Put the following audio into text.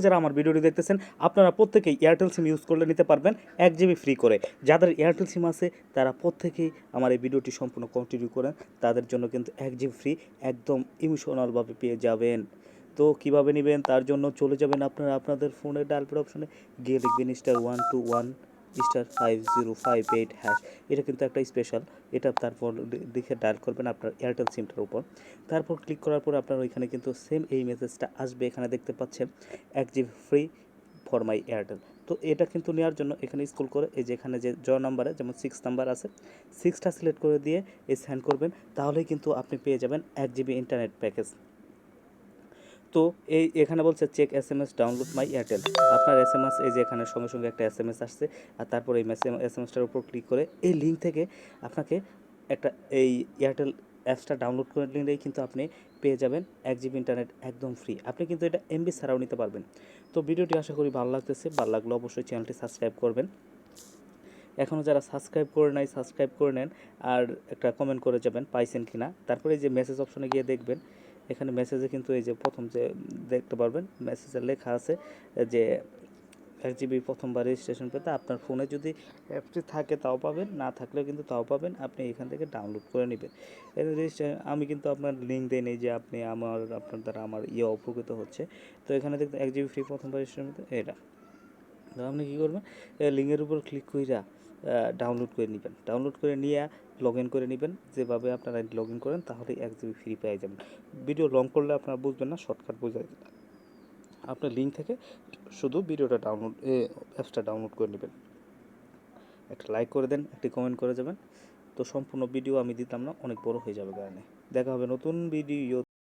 যারা আমার ভিডিওটি দেখতেছেন আপনারা প্রত্যেকেই এয়ারটেল সিম ইউজ করলে নিতে পারবেন 1 জিবি ফ্রি করে। যাদের এয়ারটেল সিম আছে তারা প্রত্যেকেই আমার এই ভিডিওটি সম্পূর্ণ কন্টিনিউ করেন, তাদের জন্য কিন্তু 1 জিবি ফ্রি একদম ইমোশনালভাবে পেয়ে যাবেন। তো কীভাবে নেবেন তার জন্য চলে যাবেন আপনারা আপনাদের ফোনের ডায়াল প্যাড অপশনে গিয়ে লিখবেন *121*5058#। এটা কিন্তু একটা স্পেশাল, এটা তারপর দেখে ডায়াল করবেন আপনার এয়ারটেল সিমটার উপর। তারপর ক্লিক করার পর আপনার ওইখানে কিন্তু সেম এই মেসেজটা আসবে, এখানে দেখতে পাচ্ছেন 1 GB free for my Airtel. তো এটা কিন্তু নেওয়ার জন্য এখানে স্ক্রল করে এই যে এখানে যে নাম্বারে যেমন 6 নাম্বার আছে, 6টা সিলেক্ট করে দিয়ে এই সেন্ড করবেন, তাহলেই কিন্তু আপনি পেয়ে যাবেন 1 জিবি ইন্টারনেট প্যাকেজ। তো এখানে বলছে চেক SMS ডাউনলোড মাই এয়ারটেল। আপনার SMS এই যে এখানে সঙ্গে সঙ্গে একটা SMS আসছে, আর তারপর এই SMSটার উপর ক্লিক করে এই লিঙ্ক থেকে আপনাকে একটা এই এয়ারটেল অ্যাপসটা ডাউনলোড করে নিলেই কিন্তু আপনি পেয়ে যাবেন 1 জিবি ইন্টারনেট একদম ফ্রি। আপনি কিন্তু এটা MB ছাড়াও নিতে পারবেন। তো ভিডিওটি আশা করি ভালো লাগতেছে, ভালো লাগলে অবশ্যই চ্যানেলটি সাবস্ক্রাইব করবেন। এখনও যারা সাবস্ক্রাইব করে নাই সাবস্ক্রাইব করে নেন, আর একটা কমেন্ট করে যাবেন পাইছেন কি না। তারপরে এই যে মেসেজ অপশনে গিয়ে দেখবেন, এখানে মেসেজে কিন্তু এই যে প্রথম যে দেখতে পারবেন মেসেজে লেখা আছে যে 1 জিবি প্রথমবার রেজিস্ট্রেশন পেতে আপনার ফোনে যদি অ্যাপটি থাকে তাও পাবেন, না থাকলেও কিন্তু তাও পাবেন, আপনি এখান থেকে ডাউনলোড করে নেবেন। আমি কিন্তু আপনার লিঙ্ক দিই নেই যে আপনি আপনার দ্বারা আমার উপকৃত হচ্ছে। তো এখানে দেখতে 1 জিবি ফ্রি প্রথমবার রেজিস্ট্রেশন পেতে এটা, তো আপনি কী করবেন, লিঙ্কের উপর ক্লিক কইরা ডাউনলোড করে নেবেন। ডাউনলোড করে নিয়ে লগ ইন করে নেবেন, যেভাবে আপনারা লগ ইন করেন তাহলেই 1 জিবি ফ্রি পেয়ে যাবেন। ভিডিও লং করলে আপনারা বুঝবেন না, শর্টকাট বোঝা যায় না। আপনার লিঙ্ক থেকে শুধু ভিডিওটা ডাউনলোড অ্যাপসটা ডাউনলোড করে নেবেন। একটা লাইক করে দেন, একটি কমেন্ট করে যাবেন। তো সম্পূর্ণ ভিডিও আমি দিতাম না, অনেক বড় হয়ে যাবে কারণে। দেখা হবে নতুন ভিডিও।